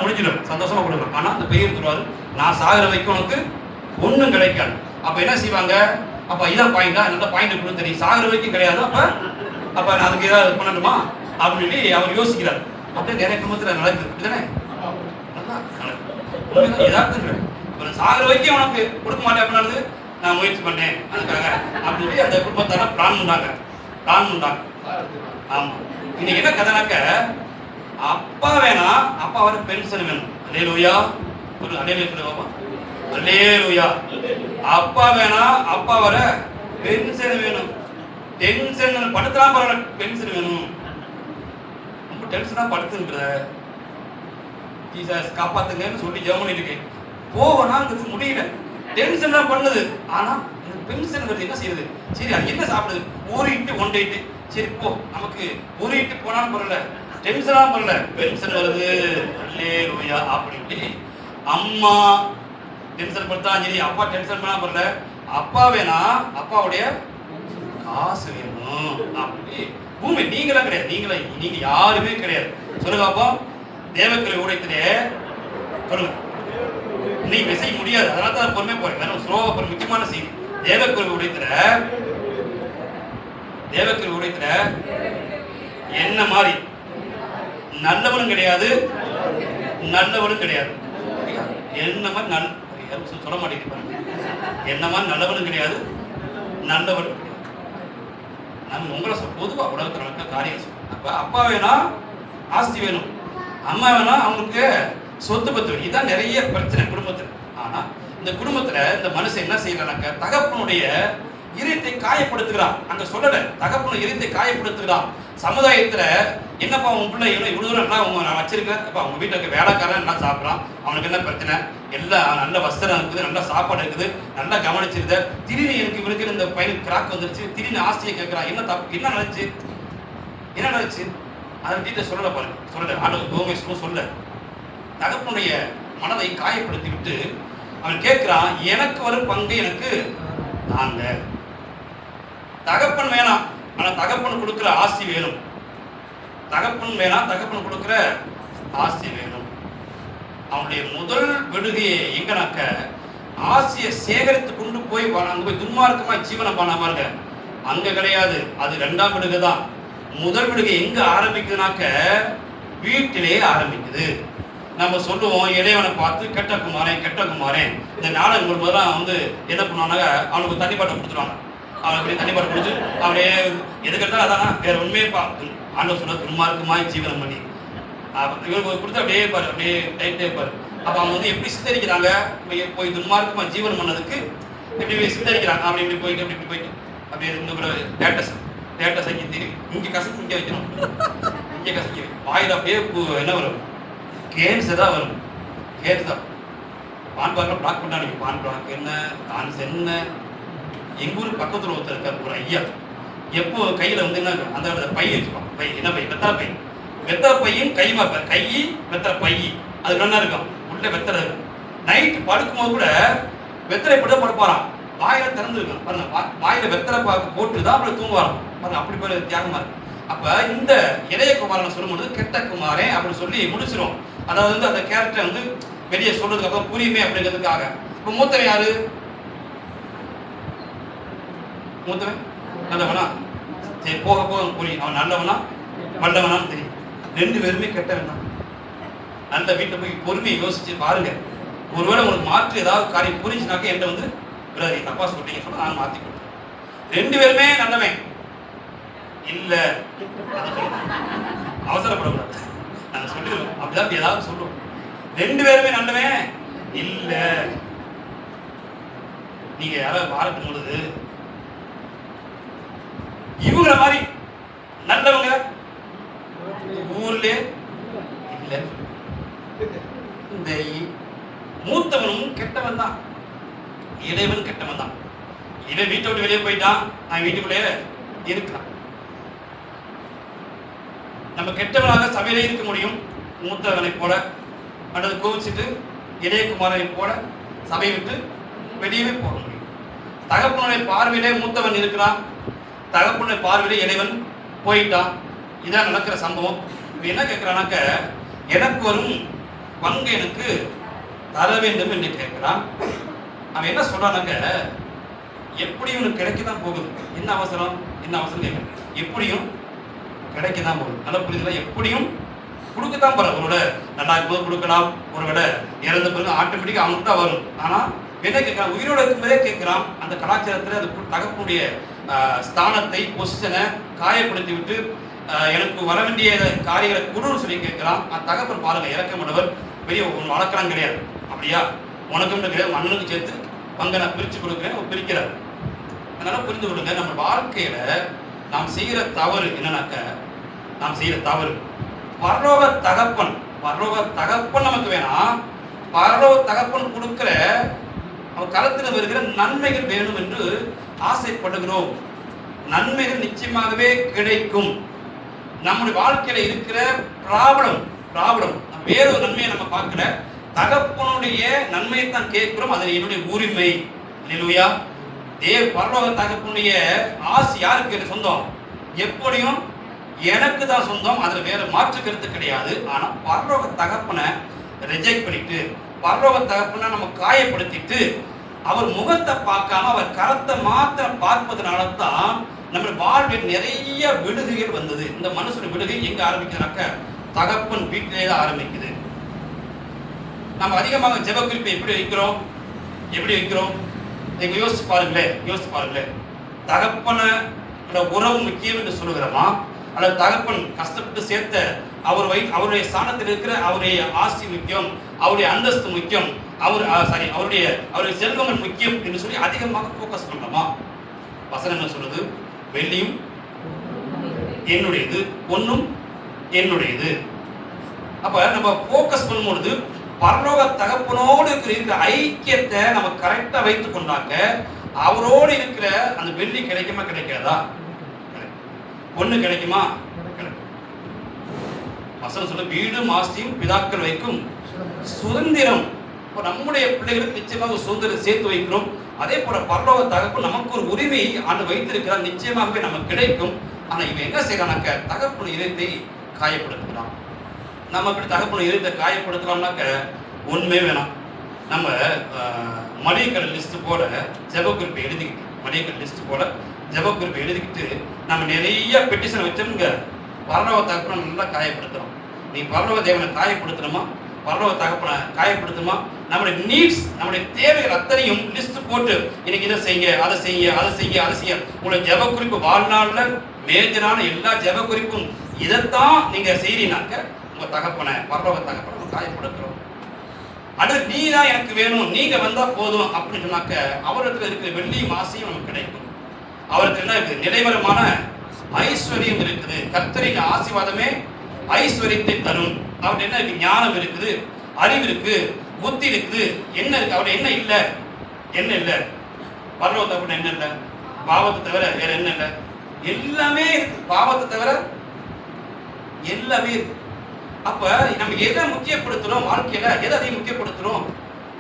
முடிஞ்சிடும், சந்தோஷமா கொடுக்கலாம். ஆனா அந்த பையன் சொல்லுவாரு, நான் சாகிற வரைக்கும் உனக்கு ஒண்ணும் கிடைக்காது. அப்ப என்ன செய்வாங்க? அப்ப இதான் பாயிண்டா, நல்ல பாயிண்ட் கொடுத்து தெரியும், சாகிற வரைக்கும் கிடையாது. அப்ப நான் அதுக்கு ஏதாவது பண்ணணுமா அப்படின்னு அவர் யோசிக்கிறார். அப்படியே நிறைய குடும்பத்தில் நடக்குது, இதுதானே? சாகிற வரைக்கும் உனக்கு கொடுக்க மாட்டேன் அப்படின்னு நான் முயற்சி பண்ணேன் அதுக்காக அப்படின்னு அந்த குடும்பத்தார பிளான் பண்ணாங்க. ஆமா, இன்னைக்கு என்ன கதைனாக்க, அப்பா வேணாம், அப்பா வர பென்ஷன் வேணும். அல்லேலூயா, ஒரு அல்லேலூயா சொல்லுவாப்பா, அல்லேலூயா. அப்பா வேணாம், அப்பா வர பென்ஷன் வேணும். டென்ஷன் படுத்தலாம் பரவாயில்ல, பென்ஷன் வேணும். ரொம்ப டென்ஷனா படுத்துன்ற ஜீசஸ் காப்பாத்துங்கன்னு சொல்லி ஜெபம் இருக்கேன். போவனாங்கிறது முடியல, டென்ஷன் தான் பண்ணுது. ஆனா எனக்கு பென்ஷன் வருது, என்ன செய்யுது? சரி, அது என்ன சாப்பிடுது? ஒரு இட்டு ஒன் இட்டு, சரி போ, நமக்கு ஒரு இட்டு போனாலும் பரவாயில்ல, டென்ஷனா பண்ணல, பென்ஷன் வருது. அல்லேலூயா அப்படின்ட்டு அம்மா டென்ஷன் படுத்தலாம், சரி அப்பா டென்ஷன் பண்ணா பரவாயில்ல, அப்பா வேணா அப்பாவுடைய காசு வேணும் அப்படி. பூமி நீங்களாம் கிடையாது, நீங்க யாருமே கிடையாது. சொல்லுங்க அப்பா, தேவக்கிரை ஊழியத்திலே சொல்லுங்க, நீங்க செய்ய முடியாது. அதனால தான் பொறுமை போறேன். வேற ஸ்லோவா ஒரு முக்கியமான செய்தி, தேவக்கிரை ஊழியத்தில என்ன மாதிரி நல்லவனும் கிடையாது, நல்லவனும் கிடையாது. என்ன மாதிரி சொல்ல மாட்டேங்குது, என்ன மாதிரி நல்லவனும் கிடையாது, நல்லவனும் கிடையாது. நான் உங்களை பொதுவா உலகத்தில் நடக்க காரியம் சொல்றேன். அப்ப அப்பா வேணா ஆஸ்தி வேணும், அம்மா வேணா அவங்களுக்கு சொத்து பத்து வேணும். இதான் நிறைய பிரச்சனை குடும்பத்தில். ஆனா இந்த குடும்பத்துல இந்த மனுஷன் என்ன செய்யறாங்க, தகப்பனுடைய இதயத்தை காயப்படுத்துகிறான். அங்க சொல்லல, தகப்பன இதயத்தை காயப்படுத்துகிறான். சமுதாயத்துல என்னப்பா உன் பிள்ளை இவ்வளவு தூரம் நான் வச்சிருக்கேன், உங்க வீட்டுல இருக்க வேலைக்காரன் நல்லா சாப்பிடறான், அவனுக்கு என்ன பிரச்சனை, எல்லாம் நல்ல வஸ்திரம் இருக்குது, நல்ல சாப்பாடு இருக்குது, நல்லா கவனிச்சிருந்த, திடீர்னு எனக்கு இவனுக்கு இந்த பையனுக்கு கிராக் வந்துருச்சு, திடீர்னு ஆஸ்தியை கேட்கிறான், என்ன தப்பு, என்ன நடந்துச்சு அதை வீட்டை சொல்லல பாருங்க, சொல்லல ஆண்டு கோமேஸ்வரம் சொல்ல. தகப்பனுடைய மனதை காயப்படுத்தி விட்டு அவன் கேட்கிறான், எனக்கு வரும் பங்கு எனக்கு தாங்க. தகப்பன் வேணாம், ஆனா தகப்பன் கொடுக்கிற ஆஸ்தி வேணும். தகப்பன் வேணாம், தகப்பன் கொடுக்கிற ஆஸ்தி வேணும். அவனுடைய முதல் விடுகையை எங்கனாக்க, ஆசையை சேகரித்து கொண்டு போய் அங்க போய் துன்மார்க்கமா ஜீவனம் பண்ண பாருங்க, அங்க கிடையாது. அது இரண்டாம் விடுகை தான். முதல் விடுகை எங்க ஆரம்பிக்குதுனாக்க, வீட்டிலே ஆரம்பிக்குது. நம்ம சொல்லுவோம், இளையவனை பார்த்து கெட்ட குமாரன். இந்த நாடகம் வரும்போதெல்லாம் என்ன பண்ணுவாங்க, அவனுக்கு தண்ணி பாட்டை கொடுத்துருவாங்க. அவன் அப்படியே தண்ணி பாட்டை கொடுத்து அப்படியே எதுக்கெடுத்தாலும் அதானா வேற உண்மையே ஆண்டவர் சொல்ல துன்மார்க்கமாய் ஜீவனம் பண்ணி இவருக்கு கொடுத்து அப்படியே இருப்பாரு, அப்படியே டைட்டே இருப்பாரு. அப்ப அவங்க எப்படி சித்தரிக்கிறாங்க, போய் துன்மார்க்கமா ஜீவனம் பண்ணதுக்கு எப்படி சித்தரிக்கிறாங்க. அப்படி இப்படி போயிட்டு அப்படியே இருந்து டேட்டஸ் ஆக்கி தெரியும், இங்க கசக்கி இங்க வைக்கணும், இங்க கசக்கி வாயில அப்படியே என்ன வரும், கேன்ஸ் தான் வரும். கேன்ஸ் தான் பான் பார்க்க பிளாக் பண்ணாங்க. பான் பிளாக் என்ன, டான்ஸ் என்ன. எங்க ஊருக்கு பக்கத்துல ஒருத்தர் இருக்கார், ஒரு ஐயா, எப்போ கையில என்ன அந்த பை வச்சுப்பான். பை என்ன பை, வெத்தலை பையும் கைமா, கை வெத்தலை பை, அது நல்லா இருக்கும், உள்ள வெத்தலை இருக்கும். நைட்டு படுக்கும்போது கூட வெத்தலை போட்டு படுப்பாராம், வாயில திறந்துருக்கும் பாருங்க, வாயில வெத்தலை போட்டு தான் அப்படி தூங்குவாராம் பாருங்க. அப்படி பேர் தியாகமா இருக்கு. அப்ப இந்த இளைய குமாரனை சொல்லும்போது கெட்ட குமாரன் அப்படின்னு சொல்லி முடிச்சிடும். அதாவது அந்த கேரக்டர் வெளியே சொல்றதுக்கு அப்புறம் புரியுமே அப்படிங்கிறதுக்காக. இப்ப மூத்தவன் யாரு? மூத்தவன் நல்லவனா? சரி, போக புரியும் அவன் நல்லவனா வல்லவனான்னு தெரியும். ரெண்டு பேருமே கெட்டவன் தான். அந்த வீட்டை போய் பொறுமையை யோசிச்சு பாருங்க. ஒருவேளை உங்களுக்கு மாற்று ஏதாவது காரியம் புரிஞ்சுனாக்க என்கிட்ட விடாது, தப்பா சொல்றீங்க சொன்னா நான் மாத்தி கொடுத்தேன். ரெண்டு பேருமே நல்லவன் இல்ல, அவசரப்படக்கூடாது. நாங்க சொல்லிடுவோம், அப்படிதான் ஏதாவது சொல்லுவோம். ரெண்டு பேருமே நல்லவன் இல்ல. நீங்க யாராவது பாராட்டும் பொழுது இவங்கள மாதிரி நல்லவங்க ஊர்ல இல்ல. இந்த மூத்தவனும் கெட்டவன் தான், இளையவன் கெட்டவன் தான். இவன் வீட்டை விட்டு வெளியே போயிட்டான், நான் வீட்டுக்குள்ளே இருக்கிறான். நம்ம கெட்டவனாக சபையிலே இருக்க முடியும், மூத்தவனை போல, அல்லது கோவிச்சுட்டு இளையகுமாரனை போல சபையை விட்டு வெளியவே போக முடியும். தகப்பனுடைய பார்வையிலே மூத்தவன் இருக்கிறான், தகப்பனுடைய பார்வையிலே இளையவன் போயிட்டான். இதான் நடக்கிற சம்பவம். என்ன கேட்கிறானாக்க, எனக்கு வரும் பங்கு எனக்கு தர வேண்டும் என்று கேட்கிறான். அவன் என்ன சொல்றானாங்க, எப்படியும் உனக்கு கிடைக்கதான் போகுது. என்ன அவசரம் கேட்க, எப்படியும் கிடைக்கதான் போகுது. நல்ல புரியுதுல, எப்படியும் கொடுக்கத்தான் போற. ஒருவேளை நல்லா இருக்கும்போது கொடுக்கலாம், ஒருவேளை இறந்த பிறகு ஆட்டோமேட்டிக்கா அவனுக்கு தான் வரும். ஆனா என்ன கேட்கிறான், உயிரோட இருக்கும்போதே கேட்கிறான். அந்த கலாச்சாரத்துல அது தகப்பனுடைய ஸ்தானத்தை பொசிஷனை காயப்படுத்தி விட்டு எனக்கு வர வேண்டிய காரியங்களை கொடுன்னு சொல்லி கேட்கிறான். அந்த தகப்பன் பாருங்க, இறக்கமானவர், பெரிய வளர்க்கலாம் கிடையாது. அப்படியா, உனக்கும் கிடையாது, மன்னனுக்கு சேர்த்து பங்கை நான் பிரிச்சு கொடுக்குறேன், பிரிக்கிறார். அதனால புரிந்து கொள்ளுங்க, நம்ம வாழ்க்கையில நாம் செய்கிற தவறு என்னன்னாக்க, நாம் செய்கிற தவறு பரலோக தகப்பன் நமக்கு வேணாம். பரலோக தகப்பன் கொடுக்கிற அவர் கருத்தில் வருகிற நன்மைகள் வேணும் என்று ஆசைப்படுகிறோம். நன்மைகள் நிச்சயமாகவே கிடைக்கும். நம்முடைய வாழ்க்கையில இருக்கிற ப்ராப்ளம் வேற ஒரு நன்மையை நம்ம பார்க்கல, தகப்பனுடைய நன்மையை தான் கேட்கிறோம். அது என்னுடைய உரிமை. அல்லேலூயா. பரலோக தகப்பனுடைய ஆசை யாருக்கு சொந்தம்? எப்படியும் எனக்கு தான் சொந்தம். அதுல வேற மாற்று கருத்து கிடையாது. ஆனா பரலோக தகப்பனை ரிஜெக்ட் பண்ணிட்டு, பரலோக தகப்பனை நம்ம காயப்படுத்திட்டு, அவர் முகத்தை பார்க்காம அவர் கரத்தை மாத்திரம் பார்ப்பதனால தான் நம்ம வாழ்வில் நிறைய விடுகைகள் வந்தது. இந்த மனுஷன் விடுகை எங்க ஆரம்பிக்கிறாக்க, தகப்பன் வீட்டிலே தான் ஆரம்பிக்குது. நம்ம அதிகமாக ஜெப குறிப்பை எப்படி வைக்கிறோம்? நீங்க யோசிச்சு பாருங்களேன். தகப்பன உறவு முக்கியம் என்று சொல்லுகிறோமா, அல்லது தகப்பன் கஷ்டப்பட்டு சேர்த்த அவருடைய ஸ்தானத்தில் இருக்கிற அவருடைய ஆஸ்தி முக்கியம், அவருடைய அந்தஸ்து முக்கியம், அவருடைய செல்வங்கள் முக்கியம் என்று சொல்லி அதிகமாக போக்கஸ் பண்றோமா? வசனம் என்ன சொல்லுது? வெள்ளியும் என்னுடையது, பொன்னும் என்னுடையது. அப்ப நம்ம போக்கஸ் பண்ணும்பொழுது பரலோக தகப்பனோடு இருக்கிற ஐக்கியத்தை நம்ம கரெக்டா வைத்துக் கொண்டாக்க, அவரோடு இருக்கிற அந்த வெள்ளி கிடைக்குமா கிடைக்காதா? பொண்ணு கிடைக்குமா? வசனம் சொல்ல, வீடும் ஆஸ்தியும் பிதாக்கள் வைக்கும் சுதந்திரம். இப்போ நம்முடைய பிள்ளைகளுக்கு நிச்சயமாக சுதந்திரம் சேர்த்து வைக்கிறோம். அதே போல பரலோக தகப்பன் நமக்கு ஒரு உரிமை ஆண்டு வைத்திருக்கிறார், நிச்சயமாகவே நமக்கு கிடைக்கும். ஆனா இவன் என்ன செய்யறானாக்க, தகப்பன் இதயத்தை காயப்படுத்துகிறான். நம்ம இப்படி தகப்பன் இதயத்தை காயப்படுத்தலாம்னாக்க ஒண்ணுமே வேணாம். நம்ம மளிகை லிஸ்ட் போல ஜெபக்குறிப்பை எழுதிக்கிட்டு நம்ம நிறைய பெட்டிஷன் வச்சோம்ங்க, பரலோக தகப்பனை நல்லா காயப்படுத்துறோம். நீ பரலோக தேவனை காயப்படுத்தணுமா, பரலோக தகப்பனை காயப்படுத்தணுமா, நம்முடைய நீட்ஸ், நம்முடைய தேவைகள் அத்தனையும் லிஸ்ட் போட்டு இன்னைக்கு இதை செய்யுங்க, அதை செய்ய. உங்களுடைய ஜெப குறிப்பு வாழ்நாளில் மேஜரான எல்லா ஜெப குறிப்பும் இதைத்தான் நீங்க செய்றீங்கனாக்க, உங்க தகப்பனை பரலோக தகப்பனை காயப்படுத்துறோம். அடுத்து நீ தான் எனக்கு வேணும், நீங்க வந்தா போதும் அப்படின்னு சொன்னாக்க, அவரிடத்துல இருக்கிற வெள்ளியும் ஆசையும் நமக்கு கிடைக்கும். அவருக்கு என்ன இருக்கு? நிலைவரமான ஐஸ்வர்யம் இருக்குது. கர்த்தரின் ஆசீர்வாதமே ஐஸ்வர்யத்தை தரும். அவருக்கு என்ன இருக்கு? ஞானம் இருக்குது, அறிவு இருக்கு, புத்தி இருக்குது. என்ன இருக்கு? அவருடைய என்ன இல்லை? பரலோக தகப்பன் என்ன இல்லை? பாவத்தை தவிர வேற என்ன இல்லை? எல்லாமே இருக்கு. பாவத்தை தவிர எல்லாமே இருக்கு. அப்ப நம்ம எதை முக்கியப்படுத்துறோம்? வாழ்க்கையில எதை அதிகம் முக்கியப்படுத்துறோம்?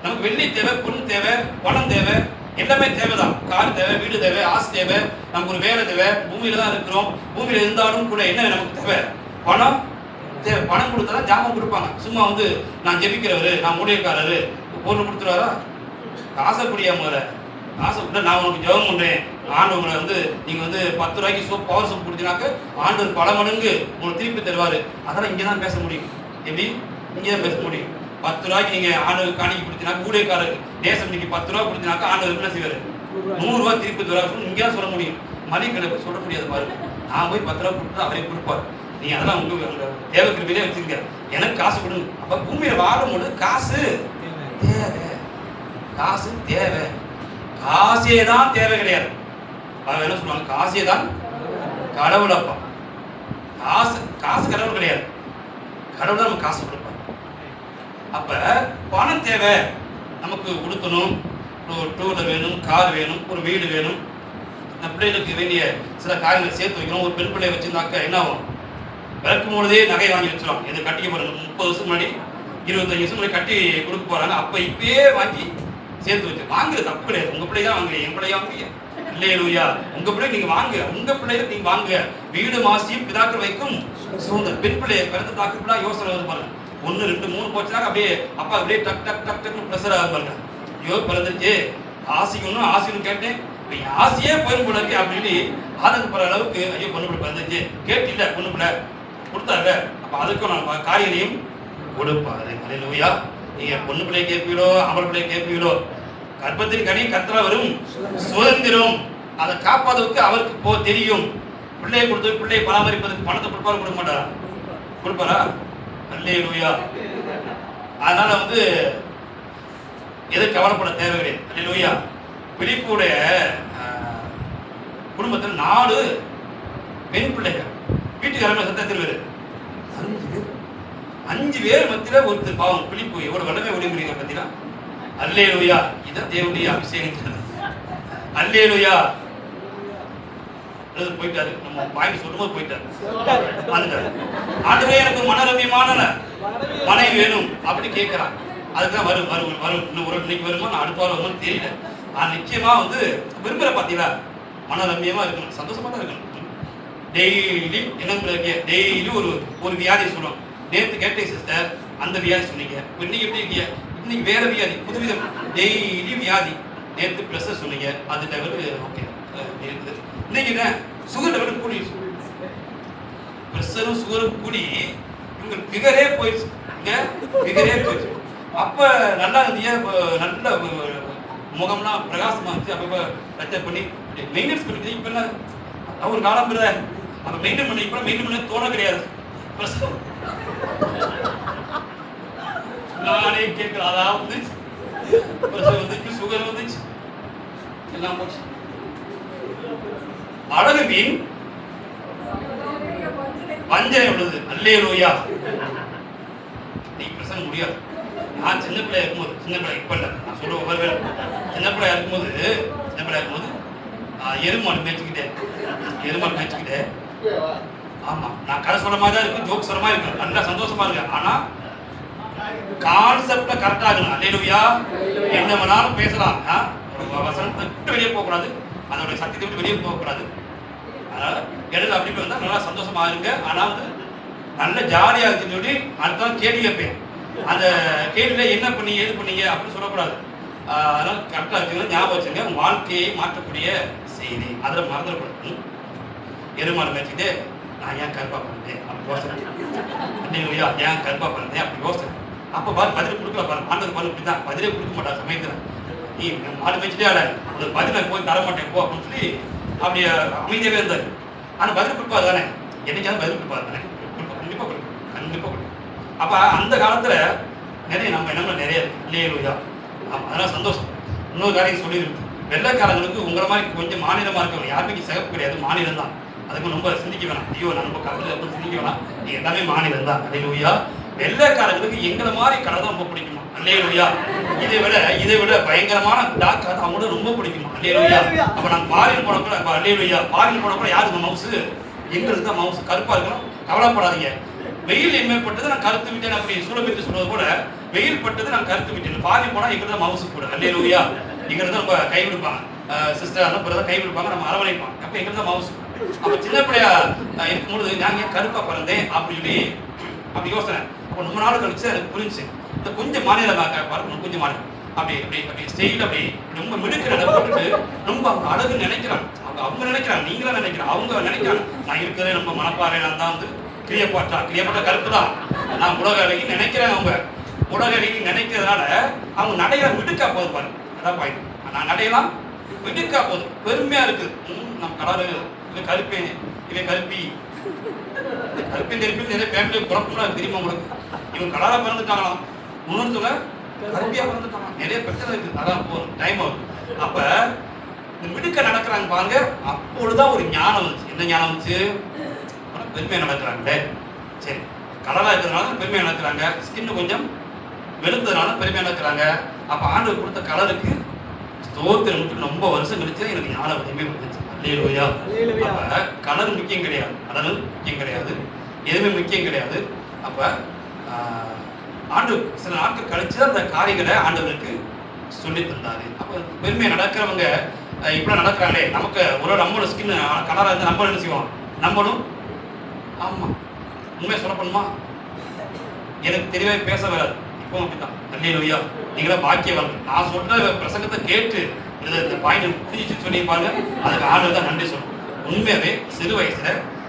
நமக்கு வெள்ளி தேவை, பொண்ணு தேவை, பணம் தேவை, எல்லாமே தேவைதான். கார் தேவை, வீடு தேவை, ஆசை தேவை, நமக்கு ஒரு வேலை தேவை. பூமியில தான் இருக்கிறோம். பூமியில இருந்தாலும் கூட என்ன நமக்கு தேவை? பணம் தேவை. பணம் கொடுத்தா ஜாமம் கொடுப்பாங்க. சும்மா நான் ஜெபிக்கிறவரு, நான் ஊழியக்காரரு பொருள் கொடுத்துருவாரா? ஆசைப்படியா முறை காசை கூட நான் உனக்கு ஜெபம் பண்றேன், ஆண்டவங்களை நீங்க 10 ரூபாய்க்கு சோப், பவர் சோப் கொடுத்தீங்கன்னாக்க ஆண்டவர் பல மடங்கு உங்களுக்கு திருப்பி தருவாரு. அதெல்லாம் இங்கதான் பேச முடியும். எப்படி? இங்கதான் பேச முடியும். 10 ரூபாய்க்கு நீங்க ஆண்டவர் காணிக்கை கொடுத்தீங்கன்னா, ஊழியக்காரருக்கு நேசம் நீங்க 10 ரூபாய் கொடுத்தீங்கன்னாக்கா ஆண்டவர் என்ன செய்வாரு? 100 ரூபாய் திருப்பி தருவாரு. இங்கே சொல்ல முடியும். மளிகை சொல்ல முடியாது. பாருங்க, நான் போய் 10 ரூபாய் கொடுத்து அவரே கொடுப்பாரு. நீ அதெல்லாம் உங்க தேவைக்கு வச்சுங்க, எனக்கு காசு கொடுங்க. அப்ப பூமியில வாழும்போது காசு தேவை. காசே தான் தேவை கிடையாது. என்ன சொல்லுவாங்க? காசே தான் கடவுள். அப்பா காசு கடவுள் கிடையாது. கடவுள் தான் நமக்கு காசு கொடுப்பார். அப்ப பணம் தேவை. நமக்கு உடுத்தணும், ஒரு டூலர் வேணும், கார் வேணும், ஒரு வீடு வேணும், பிள்ளைகளுக்கு வேண்டிய சில காரியங்களை சேர்த்து வைக்கணும். ஒரு பெண் பிள்ளை வச்சிருந்தாக்க என்ன ஆகும்? விளக்கும் பொழுதே நகை வாங்கி வச்சிருவாங்க. இது கட்டிக்க போறாங்க. 30 வருஷம் முன்னாடி, 25 வருஷம் முன்னாடி கட்டி கொடுக்க போறாங்க. அப்ப இப்பயே வாங்கி சேர்த்து வச்சு வாங்குறது தப்பு கிடையாது. உங்க பிள்ளை தான் வாங்குறீங்க, என் பிள்ளையா வாங்குறீங்க? இல்லையா? உங்க பிள்ளை நீங்க வாங்க, உங்க பிள்ளைகள் நீங்க வாங்க. வீடு மாசியும் பிதாக்கள் வைக்கும் சுதந்திரம். பெண் பிள்ளையை பிறந்த தாக்குலாம் யோசனை வருது பாருங்க. 1 2 3 போச்சுன்னா அப்படியே அப்பா அப்படியே டக் டக் டக் டக்னு ப்ரெஷர் ஆகும் பாருங்க. ஐயோ பிறந்துச்சு ஆசைன்னு கேட்டேன், ஆசையே போயிடும் போல இருக்கு அப்படின்னு ஆதங்கப்படுற அளவுக்கு ஐயோ பொண்ணு பிள்ளை பிறந்துச்சு கேட்டில்ல பொண்ணு பிள்ளை கொடுத்தாரு. அப்ப அதுக்கும் நான் காரியங்களையும் கொடுப்பாரு. அல்லேலூயா. நீங்க பொண்ணு பிள்ளையை கேட்பீங்களோ அமர் பிள்ளையை கேட்பீங்களோ, கர்ப்பத்தின் கனி கர்த்தரால் வரும் சுதந்திரம். அதை காப்பாததுக்கு அவருக்கு தெரியும். பிள்ளையை கொடுத்து பிள்ளையை பராமரிப்பதற்கு பணத்தை கொடுப்பாரு கொடுக்க மாட்டாரா? கொடுப்பாரா? அல்லேலூயா. அதனால எது கவலைப்பட தேவை கிடையாது. அல்லேலூயா. பிலிப்புடைய குடும்பத்தில் 4 பெண் பிள்ளைகள், வீட்டுக்காரங்க சத்தத்தில் வேறு 5 பேர் மத்தியில ஒருத்தர் பாவம் பிலிப்பு எவ்வளவு வல்லமை ஒளி முடியுங்க பத்தினா. அல்லேலூயா. இதான் தேவனுடைய அபிஷேகம். அல்லேலூயா. போயிட்டாரு, நம்ம பாய்க்கு சொல்லும்போது போயிட்டாரு. ஆண்டவரே எனக்கு மனரம்யமான மனைவி வேணும் அப்படி கேட்கிறான். அதுதான் வரும் வரும் வரும் இன்னும் ஒரு இன்னைக்கு வருமா நான் அடுத்த வாரம் வருமானு தெரியல. நான் நிச்சயமா விரும்புற பாத்தீங்களா, மனரம்யமா இருக்கணும், சந்தோஷமா தான் இருக்கணும். டெய்லி என்ன டெய்லி ஒரு வியாதியை சொல்லுவோம். நேற்று கேட்டேன் சிஸ்டர் அந்த வியாதி சொன்னீங்க, இன்னைக்கு எப்படி இருக்கீங்க, இன்னைக்கு வேற வியாதி புதுவிதம் டெய்லி வியாதி. நேற்று ப்ரெஷர் சொன்னீங்க, அது லெவலு ஓகே இருக்குது. இன்னைக்கு என்ன சுகர் லெவலு கூடி, ப்ரெஷரும் சுகரும் கூடி இவங்க ஃபிகரே போயிடுச்சு. ஃபிகரே போயிடுச்சு. அப்ப நல்லா இருந்தியா, நல்ல முகம்லாம் பிரகாசமா இருந்துச்சு. அப்ப ரச்சர் பண்ணி மெயின்டெனன்ஸ் பண்ணிட்டு இப்ப என்ன ஒரு காலம் பிற அப்ப மெயின்டைன் பண்ணி இப்ப மெயின்டைன் பண்ண தோண கிடையாது. நானே கேட்கிறேன், அதான் வந்துச்சு, வந்துச்சு, சுகர் வந்துச்சு, எல்லாம் போச்சு. அழகு மீன் வஞ்சனை உள்ளது. அல்லேலூயா. நீ பிரசங்க முடியாது. நான் சின்ன பிள்ளையா இருக்கும்போது, சின்ன பிள்ளை இப்ப இல்லை, நான் சொல்ல ஒவ்வொரு சின்ன பிள்ளையா இருக்கும்போது எருமாடு மேய்ச்சிக்கிட்டே ஆமா நான் கதை சொல்ற மாதிரி தான் இருக்கு, ஜோக் சொல்ற மாதிரி இருக்கு, நல்லா சந்தோஷமா இருக்கு. ஆனா கான்செப்ட கரெக்டா இருக்கணும். அல்லேலூயா. என்ன வேணாலும் பேசலாம், வசனத்தை விட்டு வெளியே போகக்கூடாது, அதோட சத்தியத்தை விட்டு வெளியே போகக்கூடாது. அதனால இடையில அப்படி வந்தா நல்லா சந்தோஷமா இருங்க. ஆனா நல்ல ஜாலியா இருக்குன்னு சொல்லி அடுத்த கேள்வி கேட்பேன். அந்த கேள்வியில என்ன பண்ணீங்க எது பண்ணீங்க அப்படின்னு சொல்லக்கூடாது. அதனால கரெக்டா இருக்குங்க, ஞாபகம் வச்சுங்க. உங்க வாழ்க்கையை மாற்றக்கூடிய செய்தி அதில் மறந்துடக்கூடாது. எருமாடு மேய்ச்சிட்டு நான் ஏன் கருப்பா பண்ணேன் அப்படி யோசனை, இல்லையா ஏன் கருப்பா பண்ணேன் அப்படி யோசனை. அப்போ பதில் கொடுக்கல பாரு, ஆண்டது பாரு இப்படிதான் பதிலே கொடுக்க மாட்டா சமயத்தில். நீ மாடு மேய்ச்சிட்டே ஆட ஒரு பதிலை போய் தர மாட்டேன் போ அப்படின்னு சொல்லி அப்படி அமைதியாகவே இருந்தார். ஆனால் பதில் கொடுப்பாரு தானே, என்னைக்காவது பதில் கொடுப்பாரு தானே, கண்டிப்பாக கொடுக்கும். அப்போ அந்த காலத்தில் நிறைய நம்ம எண்ணங்கள் நிறைய இருக்கு. இல்லையா? ஆமாம், அதெல்லாம் சந்தோஷம். இன்னொரு காரியம் சொல்லியிருக்கு, வெள்ளைக்காரங்களுக்கு உங்களை மாதிரி கொஞ்சம் மாநிலமாக இருக்கவங்க யாருமே சிகப்பு கிடையாது, மாநிலம் தான். அதுக்கு ரொம்ப சிந்திக்க வேணாம். ஐயோ நான் ரொம்ப கலந்து சிந்திக்க வேணாம், நீ எல்லாமே மாநிலம் தான். அல்லேலூயா. வெள்ளைக்காரங்களுக்கு எங்களை மாதிரி கலர் தான் ரொம்ப பிடிக்குமா. அல்லேலூயா. இதை விட பயங்கரமான டாக் அது அவங்களோட ரொம்ப பிடிக்குமா. அல்லேலூயா. அப்ப நாங்க ஃபாரின் போனப்ப அல்லேலூயா ஃபாரின் போனப்ப யாருக்கு மவுசு, எங்களுக்கு தான் மவுசு. கருப்பா இருக்கணும், கவலைப்படாதீங்க. வெயில் என்மைப்பட்டது நான் கருத்து விட்டேன் அப்படி சுலபித்து சொல்வது போல, வெயில் பட்டது நான் கருத்து விட்டேன். ஃபாரின் போனா எங்களுக்கு தான் மவுசு கூட. அல்லேலூயா. எங்களுக்கு தான் ரொம்ப கை விடுப்பாங்க, சிஸ்டர் அந்த பிறகு கை விடுப்பாங்க, நம்ம அரவணைப்பாங்க. அப்ப எங்களுக்கு தான் மவுசு. அப்ப சின்ன பிள்ளையா இருக்கும்பொழுது நான் ஏன் கருப்பா பிறந்தேன் அப்படி சொல்லி அப்படி யோசனை. அப்போ ரொம்ப நாள் கழிச்சு எனக்கு புரிஞ்சு இந்த கொஞ்சம் மாநிலமாக பாருங்க, கொஞ்சம் மாநிலம் அப்படி அப்படி அப்படி ஸ்டெயில் அப்படி ரொம்ப மிடுக்கிற போட்டுட்டு ரொம்ப அவங்க அழகு நினைக்கிறாங்க. அவங்க நினைக்கிறாங்க, நீங்களும் நினைக்கிறாங்க, அவங்க நினைக்கிறாங்க நான் இருக்கிறதே நம்ம மனப்பாறை, நான் தான் கிளியப்பட்டா கருப்பு தான், நான் உலக அழகி நினைக்கிறேன். அவங்க உலக அழகி நினைக்கிறதுனால அவங்க நடையில மிடுக்கா போகுது பாருங்க. அதான் பாயிண்ட். நான் நடையெல்லாம் மிடுக்கா போகுது, பெருமையா இருக்குது. நம்ம கலரு இல்லை கருப்பேன் இல்லை கருப்பி நிறைய ஃபேமிலி குழப்பம்லாம் தெரியுமா உங்களுக்கு. இவங்க கலரா பிறந்துட்டாங்களாம், இன்னொருத்தவங்க கருப்பியா பிறந்துட்டாங்க, நிறைய பிரச்சனை இருக்கு. அதான் போதும், டைம் ஆகுது. அப்ப இந்த மிடுக்க நடக்கிறாங்க பாருங்க, அப்பொழுதுதான் ஒரு ஞானம் வந்துச்சு. என்ன ஞானம் வந்துச்சு? பெருமையா நடக்கிறாங்களே, சரி கலரா இருக்கிறதுனால பெருமையா நடக்கிறாங்க, ஸ்கின் கொஞ்சம் வெளுத்ததுனால பெருமையா நடக்கிறாங்க. அப்ப ஆண்டு கொடுத்த கலருக்கு ஸ்தோத்திரம் ரொம்ப வருஷம் கழிச்சு எனக்கு ஞானம் எதுவுமே வந்துச்சு. அல்லேலூயா. அப்ப கலர் முக்கியம் கிடையாது, அடல் முக்கியம் கிடையாது, எதுவுமே முக்கியம் கிடையாது. அப்ப ஆண்டு சில நாட்கள் கழிச்சு அந்த காரியங்களை ஆண்டவருக்கு சொல்லி தந்தாரு. அப்ப பெருமையை நடக்கிறவங்க இப்படி நடக்கிறாங்களே, நமக்கு ஒரு நம்மளோட ஸ்கின் கலரா இருந்து நம்ம என்ன செய்வோம், நம்மளும் ஆமா உண்மையை சொல்ல பண்ணுமா, எனக்கு தெரியவே பேச வராது. இப்போ அப்படித்தான். அல்லேலூயா. நீங்களா பாக்கியவான். நான் சொல்ற பிரசங்கத்தை கேட்டு இந்த பாயிண்ட் புரிஞ்சிச்சு சொல்லி பாருங்க, அதுக்கு ஆண்டு தான் நன்றி சொல்லணும். உண்மையாவே சிறு வயசுல